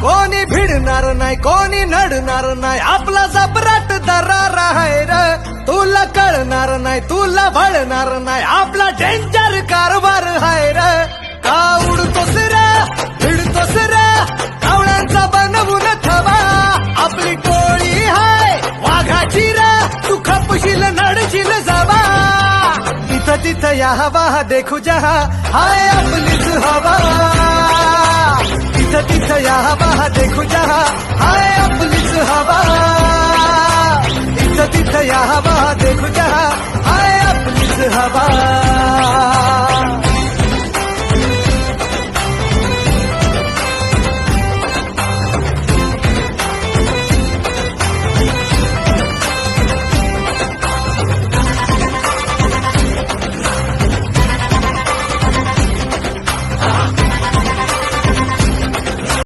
कोणी भिडणार नाही कोणी नडणार नाही आपला जबराट दरार आहे र तुला कळणार नाही तुला भळणार नाही आपला डेंजर कारभार आहे र का उडतोस रे भिडतोस रे कावळ्यांचा बनवून ठेवा आपली टोळी हाय वाघाची रे तू खपशील नडशील जावा इथं तिथं या हवा देखू जहा हाय आपलीच हवा इथं तिथं या हवा देखू जहा हाय आपलीच हवा इथं तिथं या हवा देखू जहा हाय आपलीच हवा